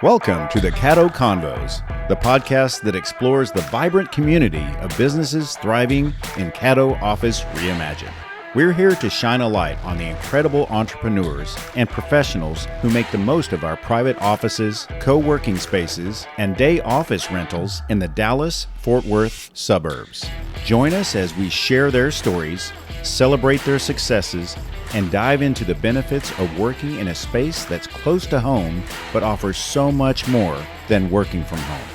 Welcome to the Caddo Convos, the podcast that explores the vibrant community of businesses thriving in Caddo Office Reimagined. We're here to shine a light on the incredible entrepreneurs and professionals who make the most of our private offices, co-working spaces, and day office rentals in the Dallas-Fort Worth suburbs. Join us as we share their stories, celebrate their successes, and dive into the benefits of working in a space that's close to home but offers so much more than working from home.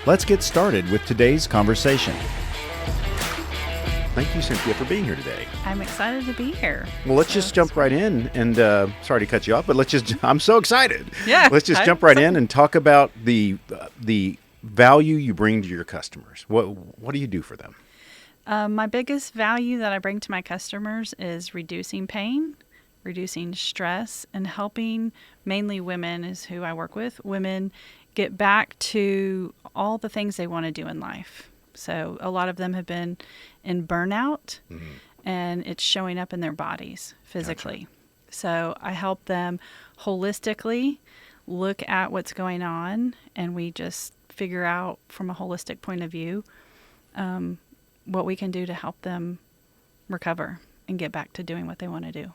Let's get started with today's conversation. Thank you, Cynthia, for being here today. I'm excited to be here. Well, let's just jump right in and sorry to cut you off, but I'm so excited. Yeah. Let's just jump right in and talk about the value you bring to your customers. What do you do for them? My biggest value that I bring to my customers is reducing pain, reducing stress, and helping mainly women is who I work with. Women get back to all the things they want to do in life. So a lot of them have been in burnout, and it's showing up in their bodies physically. Gotcha. So I help them holistically look at what's going on, and we just figure out from a holistic point of view what we can do to help them recover and get back to doing what they want to do.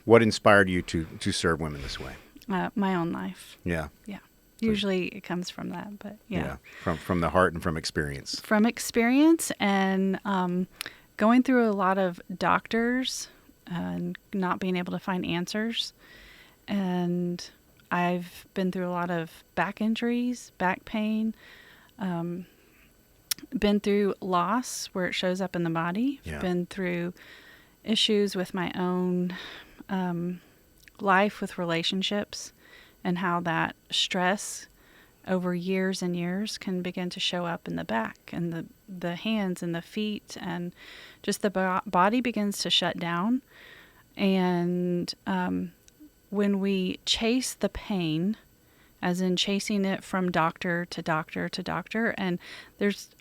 What inspired you to serve women this way? My own life. Yeah. Yeah. Usually it comes from that, but yeah. From the heart and from experience. From experience and going through a lot of doctors and not being able to find answers. And I've been through a lot of back injuries, back pain, been through loss where it shows up in the body. Yeah. Been through issues with my own life with relationships and how that stress over years and years can begin to show up in the back and the hands and the feet, and just the body begins to shut down. And when we chase the pain, as in chasing it from doctor to doctor to doctor, and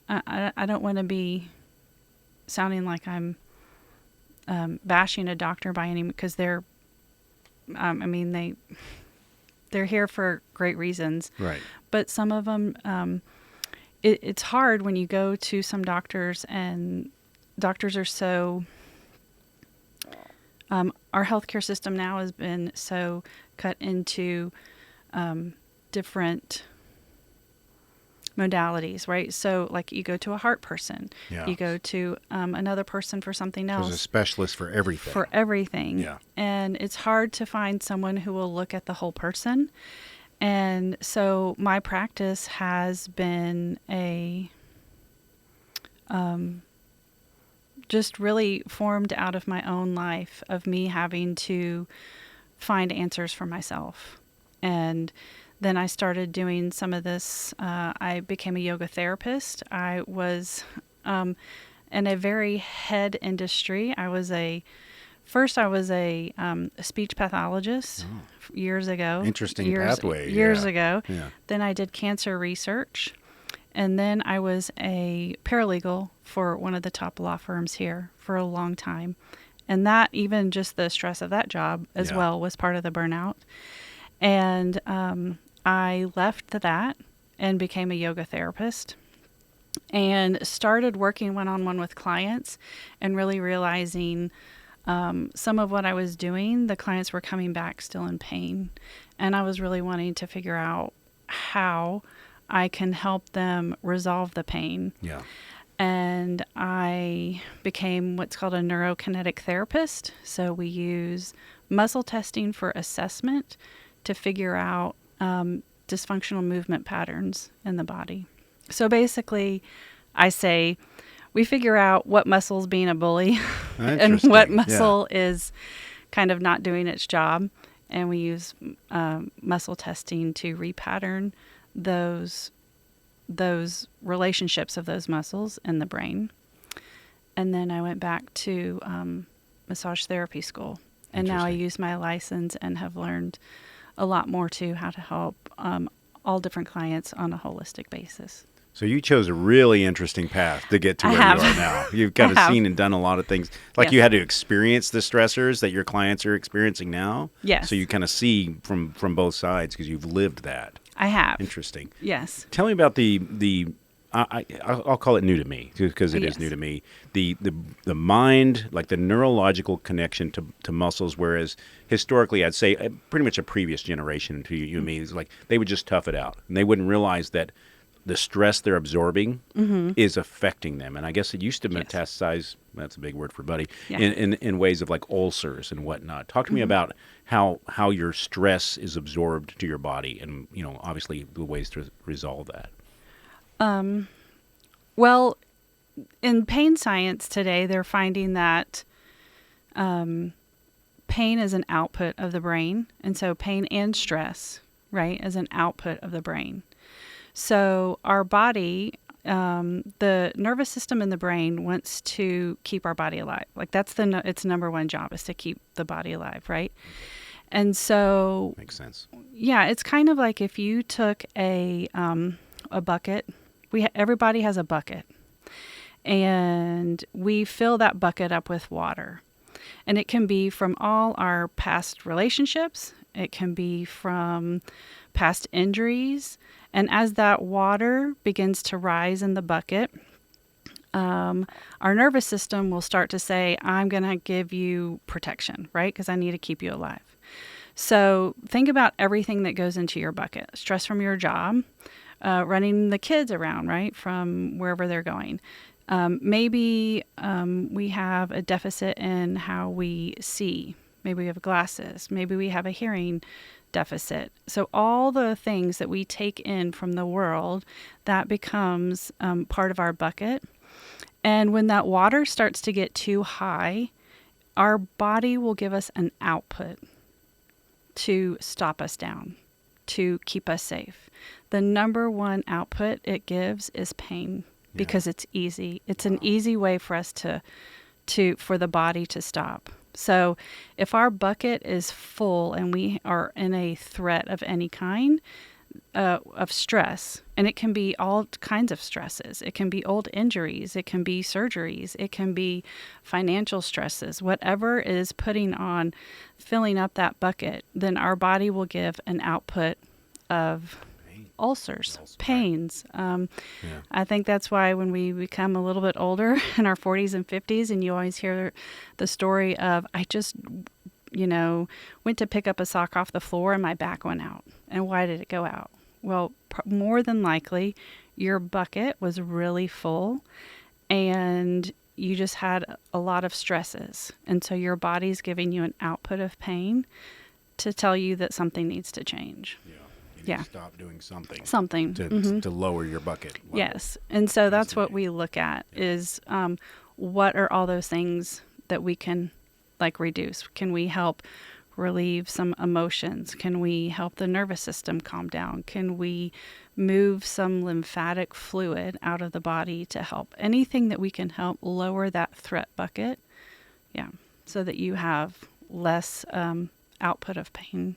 I don't want to be sounding like I'm bashing a doctor by any, because they're here for great reasons. Right. But some of them, it's hard when you go to some doctors, and doctors are so, our healthcare system now has been so cut into different modalities, right? So like you go to a heart person, you go to another person for something else. There's a specialist for everything. For everything. Yeah. And it's hard to find someone who will look at the whole person. And so my practice has been just really formed out of my own life of me having to find answers for myself. And then I started doing some of this. I became a yoga therapist. I was in a very head industry. I was a speech pathologist years ago. Interesting pathway. Years ago. Yeah. Then I did cancer research. And then I was a paralegal for one of the top law firms here for a long time. And that, even just the stress of that job as well, was part of the burnout. And I left that and became a yoga therapist and started working one-on-one with clients and really realizing some of what I was doing, the clients were coming back still in pain. And I was really wanting to figure out how I can help them resolve the pain. Yeah. And I became what's called a neurokinetic therapist. So we use muscle testing for assessment to figure out dysfunctional movement patterns in the body. So basically, I say we figure out what muscle's being a bully and what muscle is kind of not doing its job. And we use muscle testing to repattern those relationships of those muscles in the brain. And then I went back to massage therapy school. And now I use my license and have learned a lot more too, how to help all different clients on a holistic basis. So you chose a really interesting path to get to where you are now. You've kind of seen and done a lot of things. Like you had to experience the stressors that your clients are experiencing now. Yes. So you kind of see from both sides because you've lived that. I have. Interesting. Yes. Tell me about I'll call it new to me because it is new to me. The mind, like the neurological connection to muscles, whereas historically I'd say pretty much a previous generation to you and me is like they would just tough it out and they wouldn't realize that the stress they're absorbing is affecting them. And I guess it used to metastasize, that's a big word for buddy, in ways of like ulcers and whatnot. Talk to me about how your stress is absorbed to your body and, obviously the ways to resolve that. Well, in pain science today, they're finding that pain is an output of the brain. And so pain and stress, right, is an output of the brain. So our body, the nervous system in the brain wants to keep our body alive. Like that's its number one job is to keep the body alive, right? And so... Makes sense. Yeah, it's kind of like if you took a bucket. Everybody has a bucket, and we fill that bucket up with water. And it can be from all our past relationships. It can be from past injuries. And as that water begins to rise in the bucket, our nervous system will start to say, I'm going to give you protection, right? Because I need to keep you alive. So think about everything that goes into your bucket. Stress from your job, running the kids around, right, from wherever they're going. Maybe we have a deficit in how we see. Maybe we have glasses. Maybe we have a hearing deficit. So all the things that we take in from the world, that becomes part of our bucket. And when that water starts to get too high, our body will give us an output to stop us down, to keep us safe. The number one output it gives is pain because it's easy. It's an easy way for us for the body to stop. So if our bucket is full and we are in a threat of any kind of stress, and it can be all kinds of stresses. It can be old injuries. It can be surgeries. It can be financial stresses. Whatever is filling up that bucket, then our body will give an output of ulcers, pains. I think that's why when we become a little bit older in our 40s and 50s, and you always hear the story of, I just, went to pick up a sock off the floor and my back went out. And why did it go out? Well, more than likely, your bucket was really full and you just had a lot of stresses. And so your body's giving you an output of pain to tell you that something needs to change. You need to stop doing something. Something. To lower your bucket level. Yes. And so that's what we look at is what are all those things that we can reduce? Can we help relieve some emotions? Can we help the nervous system calm down? Can we move some lymphatic fluid out of the body to help? Anything that we can help lower that threat bucket, so that you have less output of pain.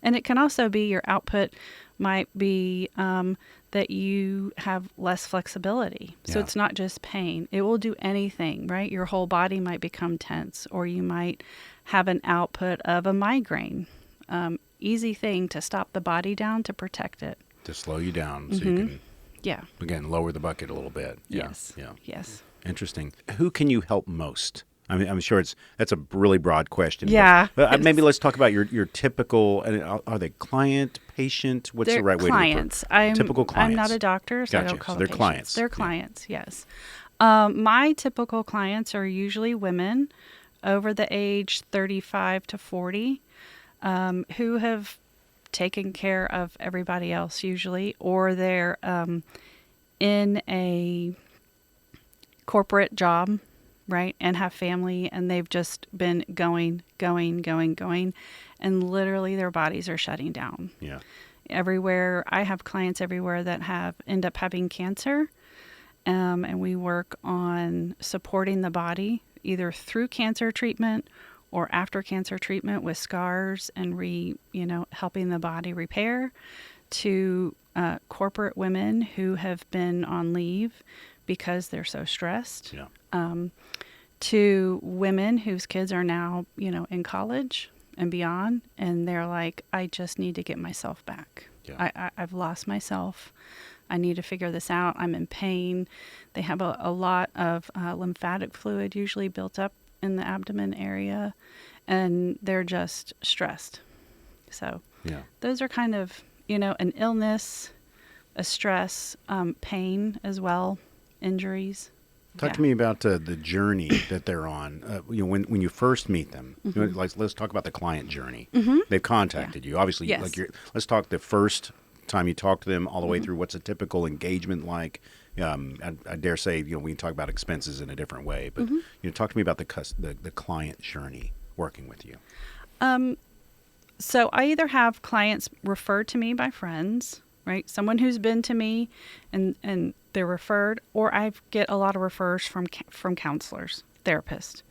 And it can also be your output might be that you have less flexibility. So it's not just pain. It will do anything, right? Your whole body might become tense, or you might have an output of a migraine. Easy thing to stop the body down, to protect it. To slow you down so you can, again, lower the bucket a little bit. Yes. Yeah. Yes. Interesting. Who can you help most? I mean, I'm sure that's a really broad question. Yeah. But maybe let's talk about your typical, are they client, patient? What's the right way to clients. Typical clients. I'm not a doctor, so Gotcha. I don't call So them they're patients. clients. They're clients, yes. My typical clients are usually women over the age 35 to 40 who have taken care of everybody else usually, or they're in a corporate job, right, and have family, and they've just been going, and literally their bodies are shutting down. Yeah. Everywhere, I have clients everywhere that end up having cancer, and we work on supporting the body either through cancer treatment or after cancer treatment with scars and helping the body repair, to corporate women who have been on leave because they're so stressed. Yeah. To women whose kids are now, in college and beyond. And they're like, I just need to get myself back. Yeah. I've lost myself. I need to figure this out. I'm in pain. They have a lot of lymphatic fluid usually built up in the abdomen area, and they're just stressed. So those are kind of, an illness, a stress, pain as well, injuries. Talk to me about the journey that they're on. When you first meet them, let's talk about the client journey. Mm-hmm. They've contacted you, obviously. Yes. Let's talk the first time you talk to them, all the way through. What's a typical engagement like? I dare say, we can talk about expenses in a different way, but talk to me about the client journey working with you. So I either have clients referred to me by friends, right? Someone who's been to me and they're referred, or I get a lot of refers from counselors, therapists,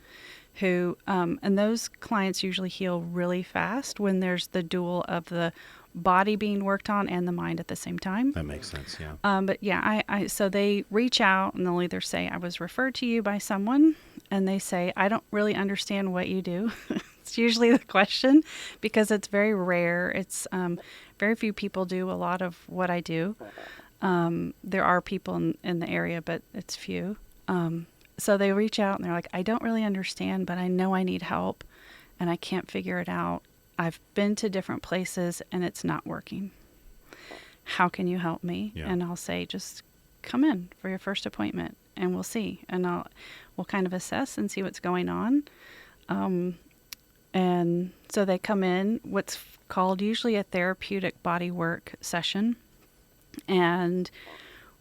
who, and those clients usually heal really fast when there's the dual of the body being worked on and the mind at the same time. That makes sense, yeah. But yeah, so they reach out and they'll either say, I was referred to you by someone, and they say, I don't really understand what you do. It's usually the question, because it's very rare. It's very few people do a lot of what I do. There are people in the area, but it's few. So they reach out and they're like, I don't really understand, but I know I need help and I can't figure it out. I've been to different places and it's not working. How can you help me? Yeah. And I'll say, just come in for your first appointment and we'll see. And we'll kind of assess and see what's going on. And so they come in, what's called usually a therapeutic body work session. And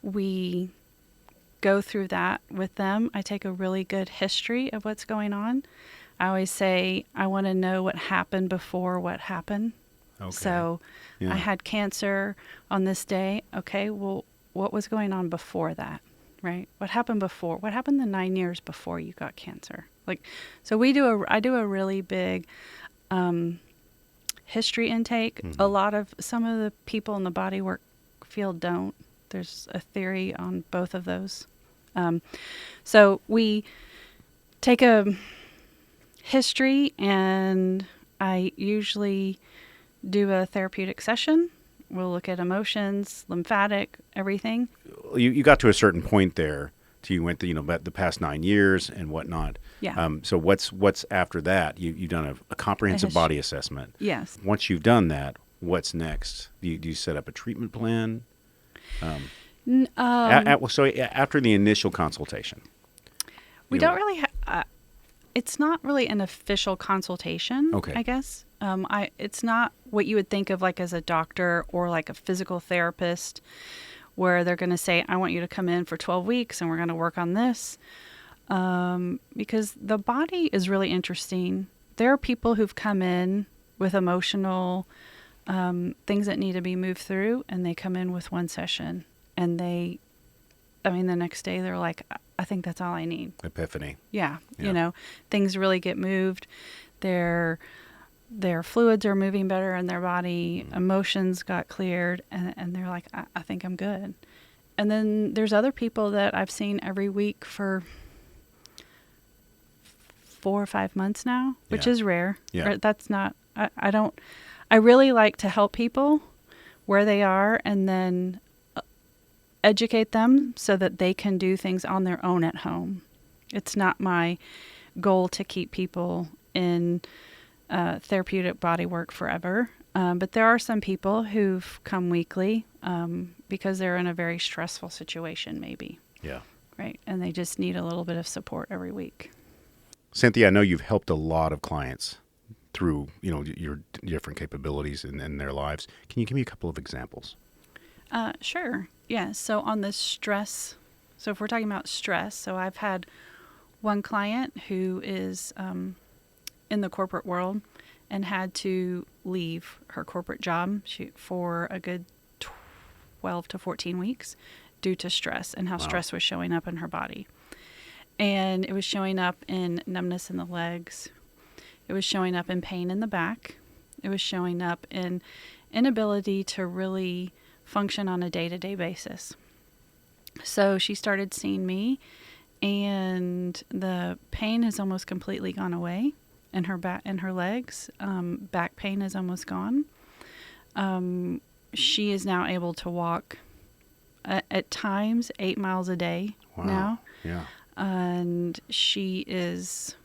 we go through that with them. I take a really good history of what's going on. I always say, I want to know what happened before what happened. Okay. So I had cancer on this day. Okay, well, what was going on before that, right? What happened before? What happened the 9 years before you got cancer? So I do a really big history intake. Mm-hmm. Some of the people in the bodywork field don't. There's a theory on both of those. So we take a history, and I usually do a therapeutic session. We'll look at emotions, lymphatic, everything. You got to a certain point there. So you went to, the past 9 years and whatnot. Yeah. So what's after that? You've done a comprehensive body assessment. Yes. Once you've done that, what's next? Do you set up a treatment plan? So after the initial consultation, we don't really. It's not really an official consultation. Okay. I guess. It's not what you would think of like as a doctor or like a physical therapist, where they're going to say, I want you to come in for 12 weeks and we're going to work on this. Because the body is really interesting. There are people who've come in with emotional things that need to be moved through, and they come in with one session, and the next day they're like, I think that's all I need. Epiphany. Yeah. Things really get moved. Their fluids are moving better in their body. Mm-hmm. Emotions got cleared, and they're like, I think I'm good. And then there's other people that I've seen every week for 4 or 5 months now, which is rare. Yeah. That's not, I really like to help people where they are and then educate them so that they can do things on their own at home. It's not my goal to keep people in therapeutic body work forever. But there are some people who've come weekly because they're in a very stressful situation maybe. Yeah. Right. And they just need a little bit of support every week. Cynthia, I know you've helped a lot of clients through, your different capabilities in their lives. Can you give me a couple of examples? Sure. Yeah. So on the stress, so if we're talking about stress, so I've had one client who is in the corporate world and had to leave her corporate job for a good 12 to 14 weeks due to stress and how stress was showing up in her body. And it was showing up in numbness in the legs. It was showing up in pain in the back. It was showing up in inability to really function on a day-to-day basis. So she started seeing me, and the pain has almost completely gone away. in her back and her legs. Back pain is almost gone. She is now able to walk at times 8 miles a day now. Yeah. And she is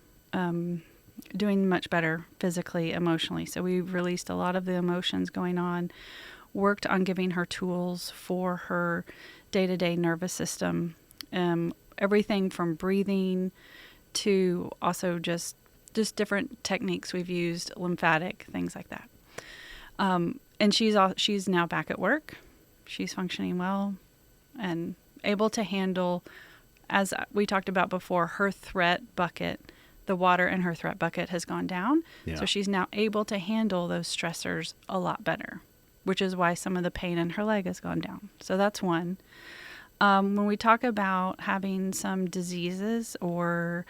doing much better physically, emotionally. So we've released a lot of the emotions going on, worked on giving her tools for her day-to-day nervous system, everything from breathing to also just different techniques we've used, lymphatic, things like that. And she's now back at work. She's functioning well and able to handle, as we talked about before, her threat bucket. The water in her threat bucket has gone down. Yeah. So she's now able to handle those stressors a lot better, which is why some of the pain in her leg has gone down. So that's one. When we talk about having some diseases or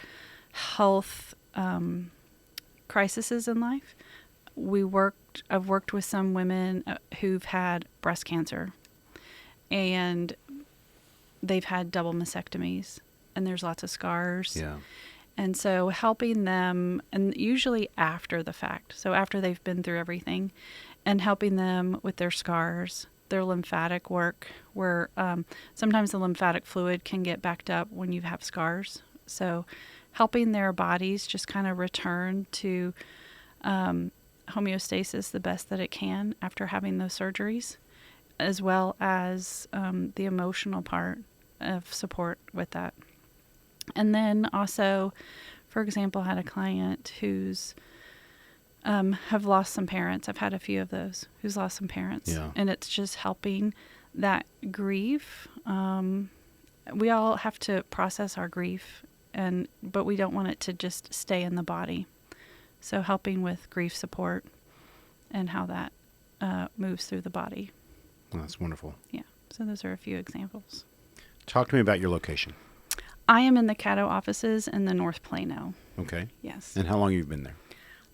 health crises in life, I've worked with some women who've had breast cancer, and they've had double mastectomies, and there's lots of scars. Yeah. And so helping them, and usually after the fact, so after they've been through everything, and helping them with their scars, their lymphatic work, where sometimes the lymphatic fluid can get backed up when you have scars. So helping their bodies just kind of return to homeostasis the best that it can after having those surgeries, as well as the emotional part of support with that. And then also, for example, I had a client who's have lost some parents. I've had a few of those who's lost some parents. Yeah. And it's just helping that grief. We all have to process our grief, but we don't want it to just stay in the body. So helping with grief support and how that moves through the body. Well, that's wonderful. Yeah. So those are a few examples. Talk to me about your location. I am in the Caddo offices in the North Plano. Okay. Yes. And how long have you been there?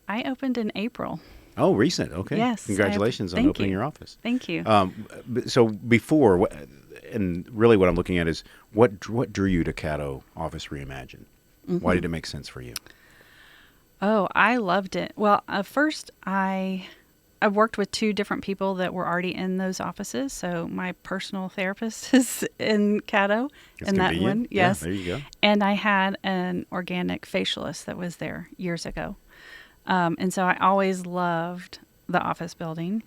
I opened in April. Oh, recent. Okay. Yes. Congratulations on Thank opening you. your office. Thank you. So before, and really what I'm looking at is what drew you to Caddo Office Reimagine? Mm-hmm. Why did it make sense for you? Oh, I loved it. Well, first I've worked with 2 different people that were already in those offices. So my personal therapist is in Caddo, in that one. Yes. Yeah, there you go. And I had an organic facialist that was there years ago. And so I always loved the office building.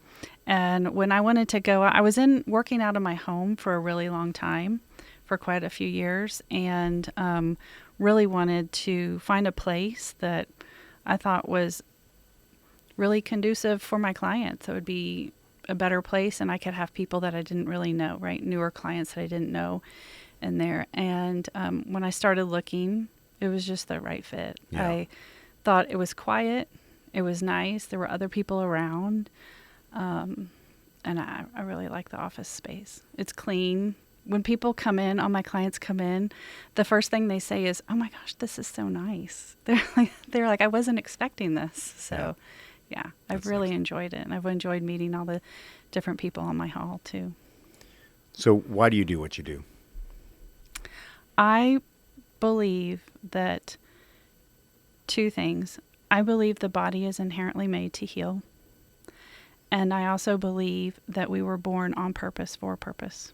And when I wanted to go, I was working out of my home for a really long time, for quite a few years, and really wanted to find a place that I thought was really conducive for my clients. It would be a better place, and I could have people that I didn't really know, right? Newer clients that I didn't know in there. And when I started looking, it was just the right fit. Yeah. I thought it was quiet. It was nice. There were other people around. And I really like the office space. It's clean. When people come in, all my clients come in, the first thing they say is, "Oh my gosh, this is so nice." They're like, "I wasn't expecting this." So, yeah, I've really enjoyed it, and I've enjoyed meeting all the different people on my hall too. So, why do you do what you do? I believe that 2 things. I believe the body is inherently made to heal, and I also believe that we were born on purpose for a purpose.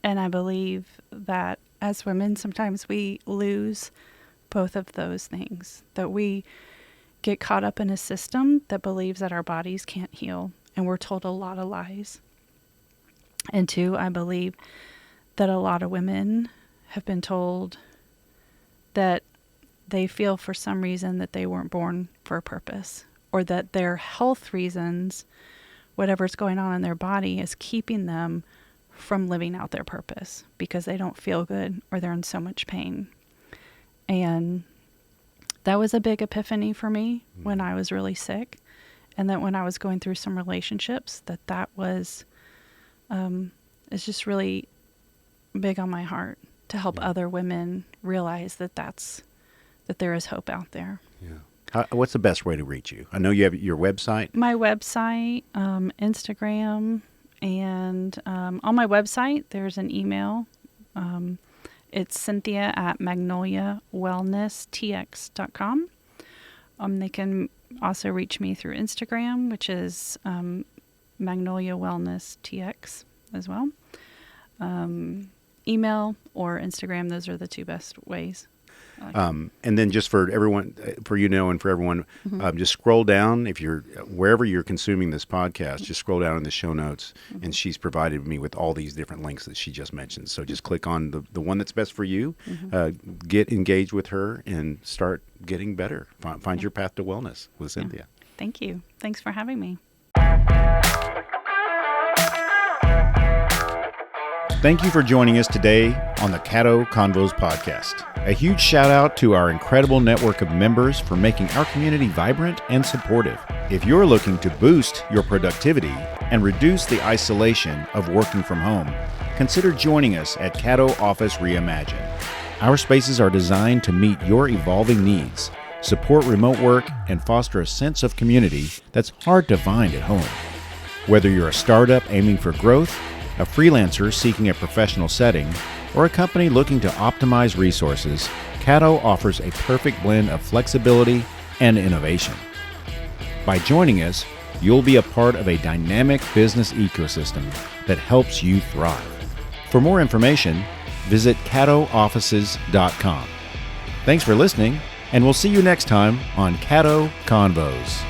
And I believe that as women, sometimes we lose both of those things, that we get caught up in a system that believes that our bodies can't heal, and we're told a lot of lies. And 2, I believe that a lot of women have been told that they feel for some reason that they weren't born for a purpose, or that their health reasons, whatever's going on in their body, is keeping them from living out their purpose because they don't feel good or they're in so much pain. And that was a big epiphany for me when I was really sick, and that when I was going through some relationships, that was it's just really big on my heart to help other women realize that there is hope out there. Yeah. What's the best way to reach you? I know you have your website. My website, Instagram, and on my website, there's an email. It's Cynthia at magnoliawellnesstx.com. They can also reach me through Instagram, which is Magnolia Wellness TX as well. Email or Instagram, those are the two best ways. And then just for everyone, for you know, and for everyone, just scroll down. If you're wherever you're consuming this podcast, just scroll down in the show notes, and she's provided me with all these different links that she just mentioned. So just click on the one that's best for you, get engaged with her, and start getting better. Find your path to wellness with Cynthia. Thank you. Thanks for having me. Thank you for joining us today on the Caddo Convos podcast. A huge shout out to our incredible network of members for making our community vibrant and supportive. If you're looking to boost your productivity and reduce the isolation of working from home, consider joining us at Caddo Office Reimagined. Our spaces are designed to meet your evolving needs, support remote work, and foster a sense of community that's hard to find at home. Whether you're a startup aiming for growth, a freelancer seeking a professional setting, or a company looking to optimize resources, Caddo offers a perfect blend of flexibility and innovation. By joining us, you'll be a part of a dynamic business ecosystem that helps you thrive. For more information, visit caddooffices.com. Thanks for listening, and we'll see you next time on Caddo Convos.